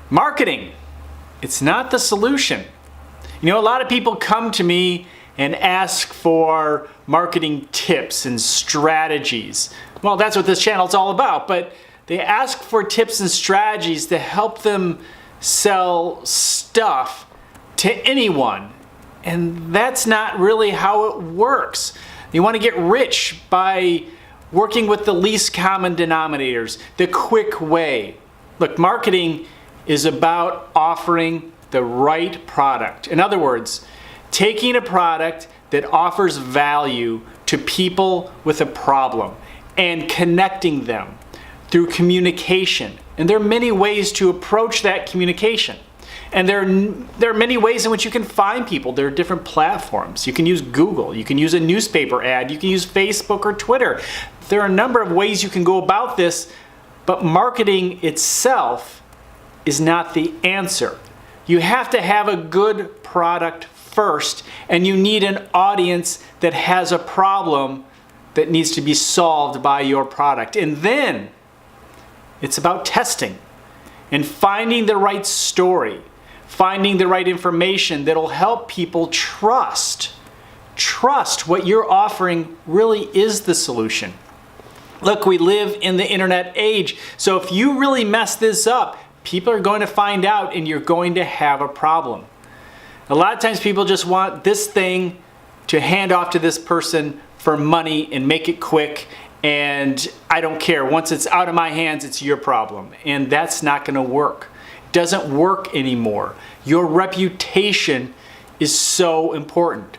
Marketing, it's not the solution. You know, a lot of people come to me and ask for marketing tips and strategies. Well, that's what this channel is all about, but they ask for tips and strategies to help them sell stuff to anyone. And that's not really how it works. You want to get rich by working with the least common denominators, the quick way. Look, marketing is about offering the right product. In other words, taking a product that offers value to people with a problem and connecting them through communication. And there are many ways to approach that communication. And there are many ways in which you can find people. There are different platforms. You can use Google, you can use a newspaper ad, you can use Facebook or Twitter. There are a number of ways you can go about this, but marketing itself is not the answer. You have to have a good product first, and you need an audience that has a problem that needs to be solved by your product. And then it's about testing and finding the right story, finding the right information that'll help people trust what you're offering really is the solution. Look, we live in the internet age, so if you really mess this up, people are going to find out and you're going to have a problem. A lot of times people just want this thing to hand off to this person for money and make it quick, and I don't care. Once it's out of my hands, it's your problem. And that's not going to work. It doesn't work anymore. Your reputation is so important.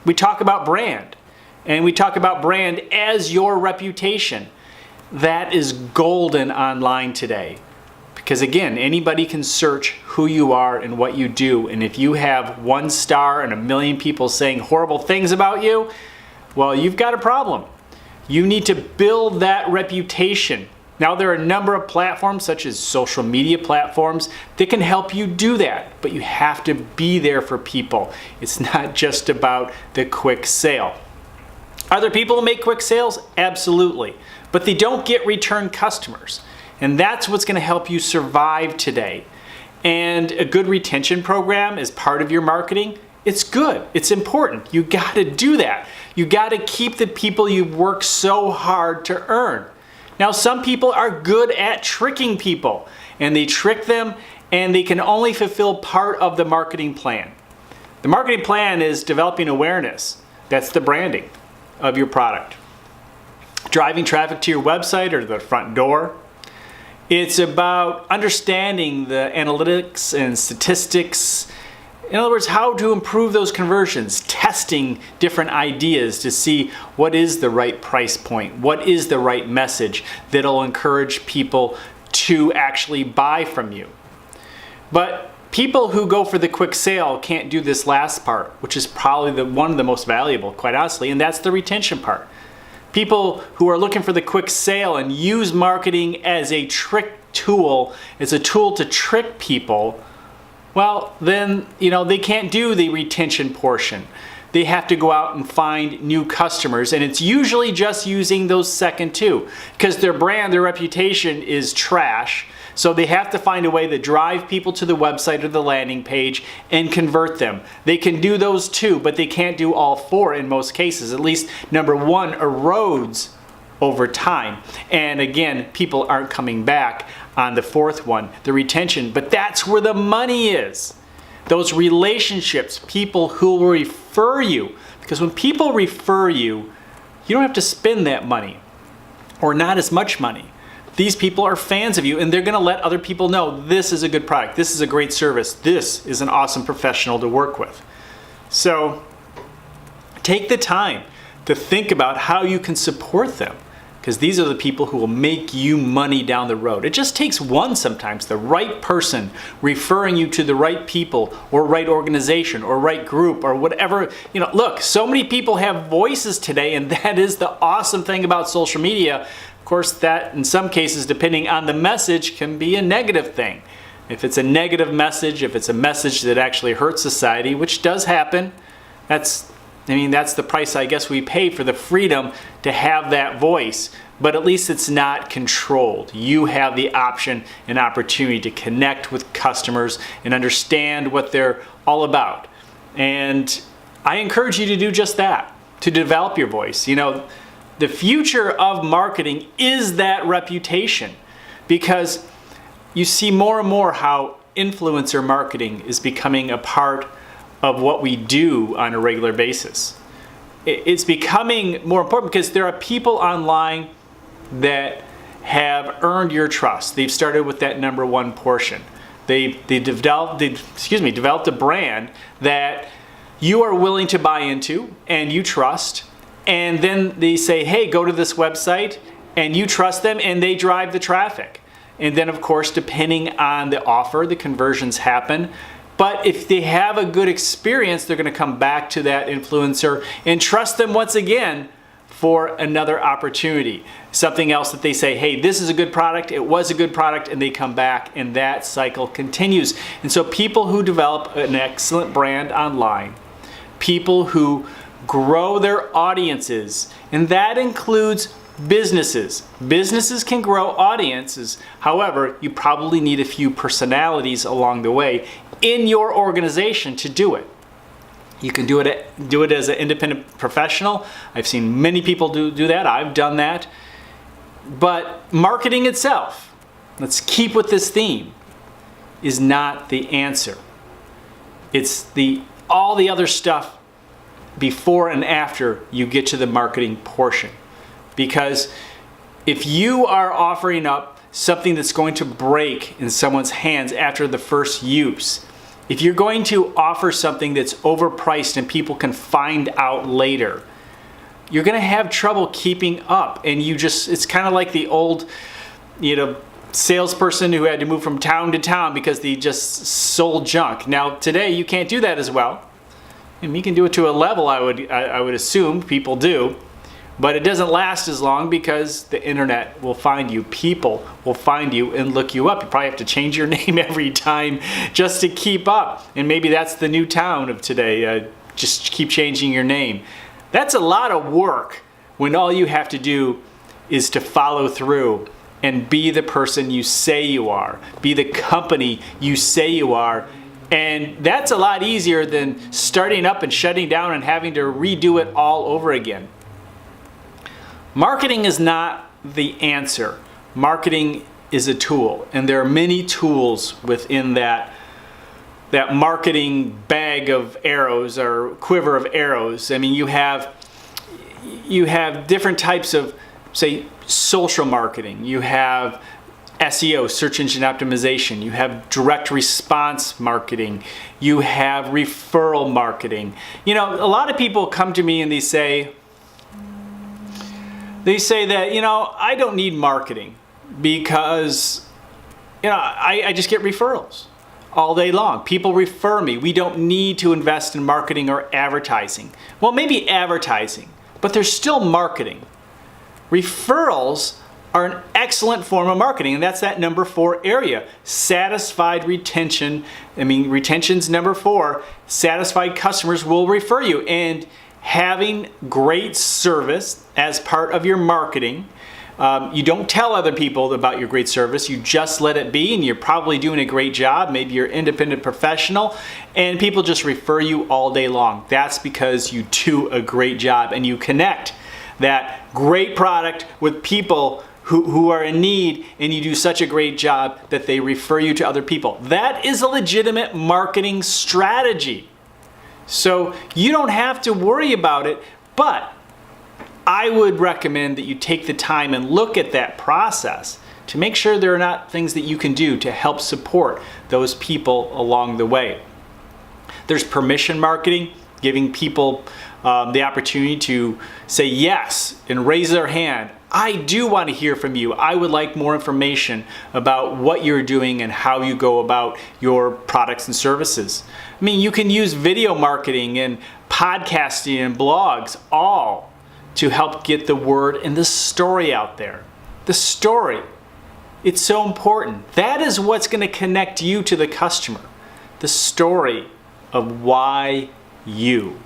We talk about brand, and we talk about brand as your reputation. That is golden online today. Because again, anybody can search who you are and what you do. And if you have 1 star and 1 million people saying horrible things about you, well, you've got a problem. You need to build that reputation. Now, there are a number of platforms, such as social media platforms, that can help you do that. But you have to be there for people. It's not just about the quick sale. Are there people who make quick sales? Absolutely. But they don't get return customers. And that's what's going to help you survive today. And a good retention program is part of your marketing. It's good. It's important. You got to do that. You got to keep the people you work so hard to earn. Now, some people are good at tricking people, and they trick them, and they can only fulfill part of the marketing plan. The marketing plan is developing awareness. That's the branding of your product. Driving traffic to your website or the front door. It's about understanding the analytics and statistics. In other words, how to improve those conversions, testing different ideas to see what is the right price point, what is the right message that'll encourage people to actually buy from you. But people who go for the quick sale can't do this last part, which is probably one of the most valuable, quite honestly, and that's the retention part. People who are looking for the quick sale and use marketing as a trick tool, as a tool to trick people, well, then, they can't do the retention portion. They have to go out and find new customers, and it's usually just using those second two because their brand, their reputation is trash. So they have to find a way to drive people to the website or the landing page and convert them. They can do those two, but they can't do all 4 in most cases. At least number 1 erodes over time. And again, people aren't coming back on the 4th one, the retention. But that's where the money is. Those relationships, people who will refer you. Because when people refer you, you don't have to spend that money or not as much money. These people are fans of you, and they're going to let other people know this is a good product, this is a great service, this is an awesome professional to work with. So take the time to think about how you can support them, because these are the people who will make you money down the road. It just takes one sometimes, the right person referring you to the right people or right organization or right group or whatever. Look, so many people have voices today, and that is the awesome thing about social media. Of course, that in some cases, depending on the message, can be a negative thing. If it's a negative message, if it's a message that actually hurts society, which does happen, that's I mean, that's the price I guess we pay for the freedom to have that voice. But at least it's not controlled. You have the option and opportunity to connect with customers and understand what they're all about. And I encourage you to do just that, to develop your voice. You know, the future of marketing is that reputation, because you see more and more how influencer marketing is becoming a part of what we do on a regular basis. It's becoming more important because there are people online that have earned your trust. They've started with that number one portion. They developed a brand that you are willing to buy into and you trust. And then they say, hey, go to this website, and you trust them and they drive the traffic. And then of course, depending on the offer, the conversions happen. But if they have a good experience, they're going to come back to that influencer and trust them once again for another opportunity. Something else that they say, hey, this is a good product, it was a good product, and they come back, and that cycle continues. And so people who develop an excellent brand online, people who grow their audiences, and that includes businesses. Businesses can grow audiences. However, you probably need a few personalities along the way in your organization to do it. You can do it as an independent professional. I've seen many people do that. I've done that. But marketing itself, let's keep with this theme, is not the answer. It's all the other stuff before and after you get to the marketing portion. Because if you are offering up something that's going to break in someone's hands after the first use, if you're going to offer something that's overpriced and people can find out later, you're going to have trouble keeping up. And it's kind of like the old, salesperson who had to move from town to town because they just sold junk. Now today you can't do that as well. And you can do it to a level, I would assume people do. But it doesn't last as long because the internet will find you. People will find you and look you up. You probably have to change your name every time just to keep up. And maybe that's the new town of today. Just keep changing your name. That's a lot of work when all you have to do is to follow through and be the person you say you are. Be the company you say you are. And that's a lot easier than starting up and shutting down and having to redo it all over again. Marketing is not the answer. Marketing is a tool, and there are many tools within that marketing bag of arrows or quiver of arrows. I mean, you have different types of, say, social marketing. You have SEO, search engine optimization. You have direct response marketing. You have referral marketing. A lot of people come to me and they say that, I don't need marketing because, I just get referrals all day long. People refer me. We don't need to invest in marketing or advertising. Well, maybe advertising, but there's still marketing. Referrals are an excellent form of marketing, and that's that number 4 area. Satisfied retention. Retention's number 4. Satisfied customers will refer you. And having great service as part of your marketing. You don't tell other people about your great service. You just let it be, and you're probably doing a great job. Maybe you're an independent professional, and people just refer you all day long. That's because you do a great job, and you connect that great product with people who are in need, and you do such a great job that they refer you to other people. That is a legitimate marketing strategy. So you don't have to worry about it, but I would recommend that you take the time and look at that process to make sure there are not things that you can do to help support those people along the way. There's permission marketing, giving people the opportunity to say yes and raise their hand. I do want to hear from you. I would like more information about what you're doing and how you go about your products and services. You can use video marketing and podcasting and blogs, all to help get the word and the story out there. The story, it's so important. That is what's going to connect you to the customer. The story of why you.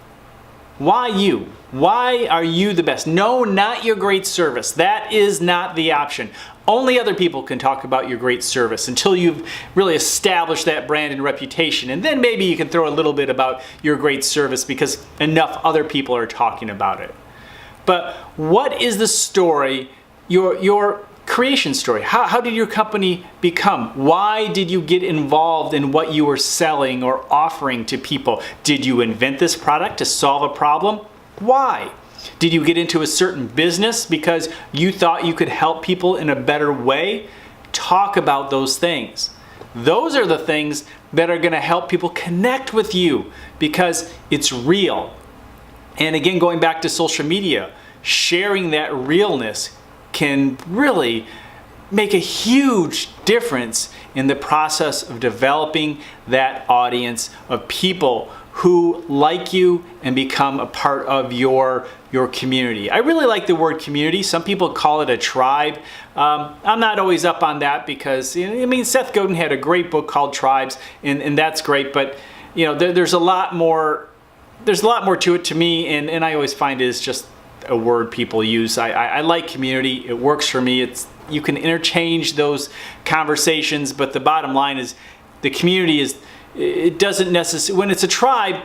Why you? Why are you the best? No, not your great service. That is not the option. Only other people can talk about your great service until you've really established that brand and reputation. And then maybe you can throw a little bit about your great service because enough other people are talking about it. But what is the story, your creation story? How did your company become? Why did you get involved in what you were selling or offering to people? Did you invent this product to solve a problem? Why? Did you get into a certain business because you thought you could help people in a better way? Talk about those things. Those are the things that are going to help people connect with you because it's real. And again, going back to social media, sharing that realness can really make a huge difference in the process of developing that audience of people who like you and become a part of your community. I really like the word community. Some people call it a tribe. I'm not always up on that because, I mean, Seth Godin had a great book called Tribes, and that's great, but there's a lot more to it to me, and I always find it is just a word people use. I like community. It works for me. You can interchange those conversations, but the bottom line is the community is, it doesn't necessarily, when it's a tribe,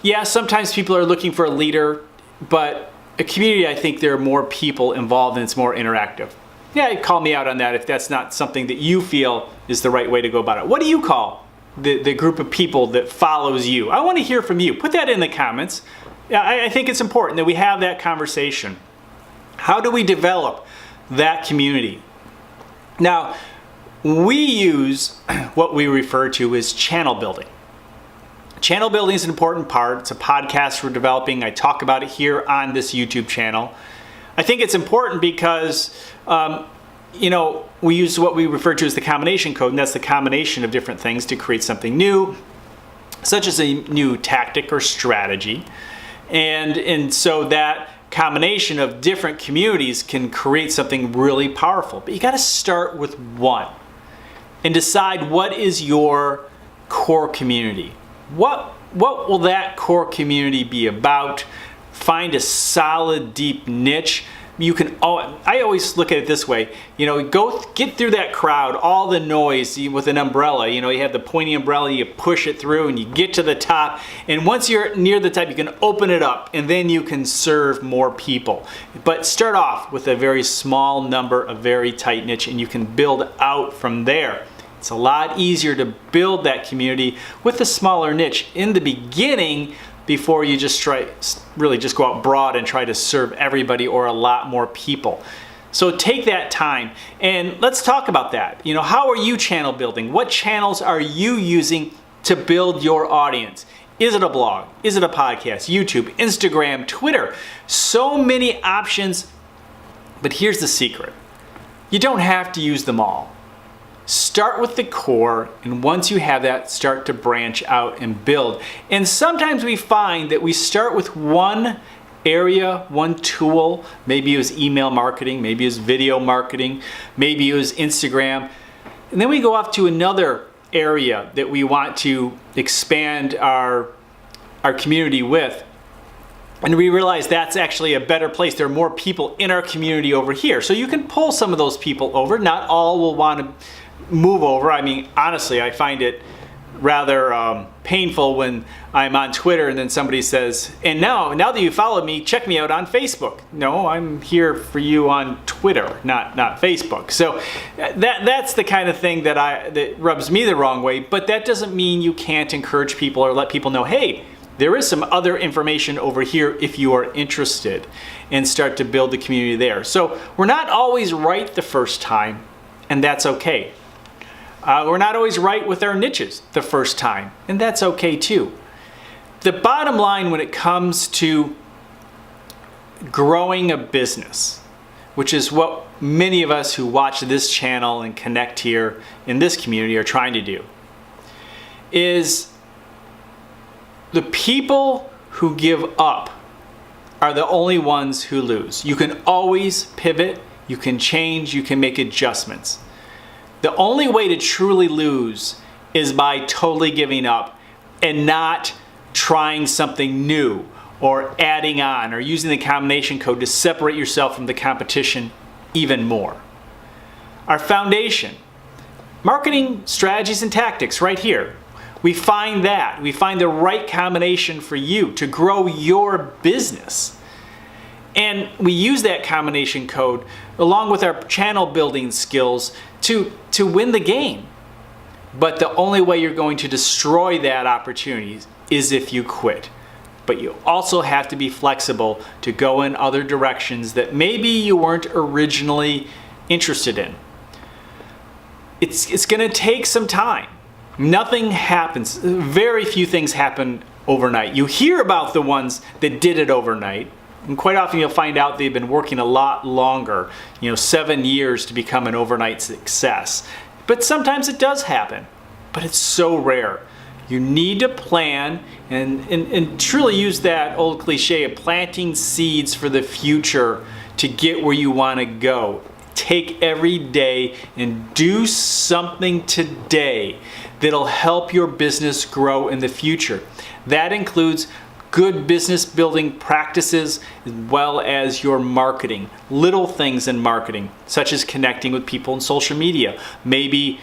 yeah, sometimes people are looking for a leader, but a community, I think there are more people involved and it's more interactive. Yeah, call me out on that if that's not something that you feel is the right way to go about it. What do you call the group of people that follows you? I want to hear from you. Put that in the comments. Yeah, I think it's important that we have that conversation. How do we develop that community? Now, we use what we refer to as channel building. Channel building is an important part. It's a podcast we're developing. I talk about it here on this YouTube channel. I think it's important because, we use what we refer to as the combination code, and that's the combination of different things to create something new, such as a new tactic or strategy. And so that combination of different communities can create something really powerful. But you got to start with one and decide what is your core community. What will that core community be about? Find a solid, deep niche. I always look at it this way, go get through that crowd, all the noise with an umbrella. You have the pointy umbrella, you push it through and you get to the top. And once you're near the top, you can open it up and then you can serve more people. But start off with a very small number, a very tight niche, and you can build out from there. It's a lot easier to build that community with a smaller niche in the beginning before you just go out broad and try to serve everybody or a lot more people. So take that time and let's talk about that. How are you channel building? What channels are you using to build your audience? Is it a blog? Is it a podcast? YouTube, Instagram, Twitter? So many options, but here's the secret. You don't have to use them all. Start with the core, and once you have that, start to branch out and build. And sometimes we find that we start with one area, one tool. Maybe it was email marketing, maybe it was video marketing, maybe it was Instagram. And then we go off to another area that we want to expand our community with. And we realize that's actually a better place. There are more people in our community over here. So you can pull some of those people over. Not all will want to move over. I mean, honestly, I find it rather painful when I'm on Twitter and then somebody says, and now that you followed me, check me out on Facebook. No, I'm here for you on Twitter, not Facebook. So that's the kind of thing that rubs me the wrong way, but that doesn't mean you can't encourage people or let people know, hey, there is some other information over here if you are interested, and start to build the community there. So we're not always right the first time, and that's okay. We're not always right with our niches the first time, and that's okay too. The bottom line when it comes to growing a business, which is what many of us who watch this channel and connect here in this community are trying to do, is the people who give up are the only ones who lose. You can always pivot, you can change, you can make adjustments. The only way to truly lose is by totally giving up and not trying something new or adding on or using the combination code to separate yourself from the competition even more. Our foundation, marketing strategies and tactics right here. We find the right combination for you to grow your business. And we use that combination code along with our channel building skills to win the game. But the only way you're going to destroy that opportunity is if you quit. But you also have to be flexible to go in other directions that maybe you weren't originally interested in. It's going to take some time. Nothing happens. Very few things happen overnight. You hear about the ones that did it overnight, and quite often you'll find out they've been working a lot longer, 7 years to become an overnight success. But sometimes it does happen, but it's so rare. You need to plan and truly use that old cliche of planting seeds for the future to get where you want to go. Take every day and do something today that'll help your business grow in the future. That includes good business building practices as well as your marketing. Little things in marketing, such as connecting with people in social media, maybe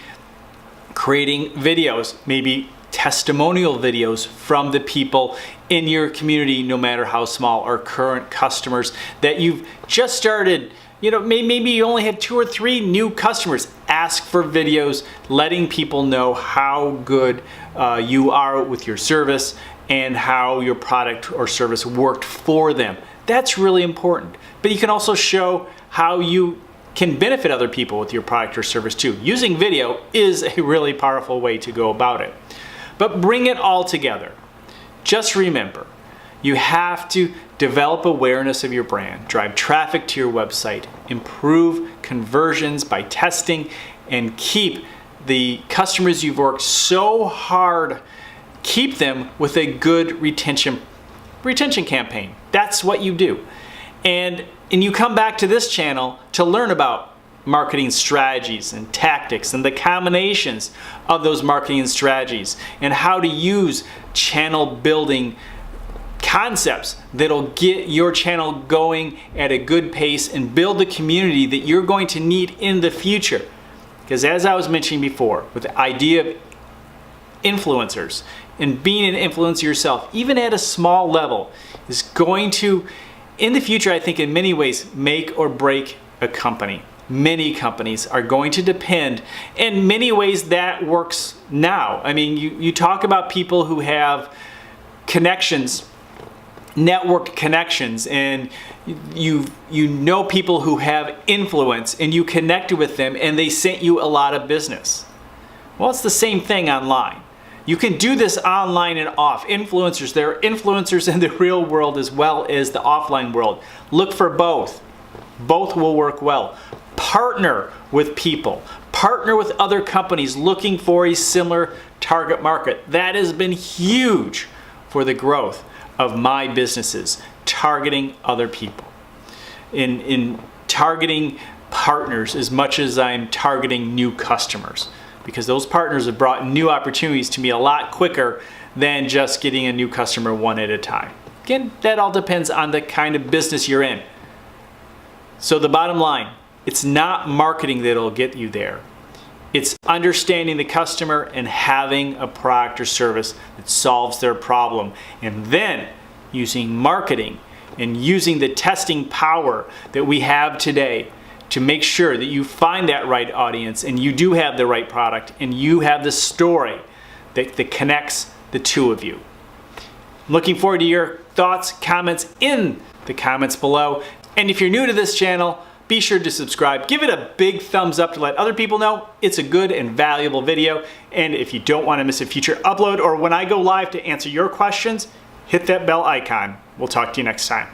creating videos, maybe testimonial videos from the people in your community, no matter how small, or current customers that you've just started. Maybe you only had 2 or 3 new customers. Ask for videos letting people know how good you are with your service and how your product or service worked for them. That's really important. But you can also show how you can benefit other people with your product or service too. Using video is a really powerful way to go about it. But bring it all together. Just remember, you have to develop awareness of your brand, drive traffic to your website, improve conversions by testing, and keep the customers you've worked so hard, keep them with a good retention campaign. That's what you do. And you come back to this channel to learn about marketing strategies and tactics and the combinations of those marketing strategies and how to use channel building concepts that'll get your channel going at a good pace and build the community that you're going to need in the future. Because as I was mentioning before, with the idea of influencers and being an influencer yourself, even at a small level, is going to, in the future, I think in many ways, make or break a company. Many companies are going to depend, in many ways that works now. I mean, you talk about people who have connections, network connections, and you know people who have influence and you connected with them and they sent you a lot of business. Well, it's the same thing online. You can do this online and off. Influencers, there are influencers in the real world as well as the offline world. Look for both. Both will work well. Partner with people. Partner with other companies looking for a similar target market. That has been huge for the growth of my businesses, targeting other people. In targeting partners as much as I'm targeting new customers, because those partners have brought new opportunities to me a lot quicker than just getting a new customer one at a time. Again, that all depends on the kind of business you're in. So the bottom line, it's not marketing that'll get you there. It's understanding the customer and having a product or service that solves their problem. And then using marketing and using the testing power that we have today to make sure that you find that right audience and you do have the right product and you have the story that connects the two of you. I'm looking forward to your thoughts, comments in the comments below. And if you're new to this channel, be sure to subscribe. Give it a big thumbs up to let other people know it's a good and valuable video. And if you don't want to miss a future upload or when I go live to answer your questions, hit that bell icon. We'll talk to you next time.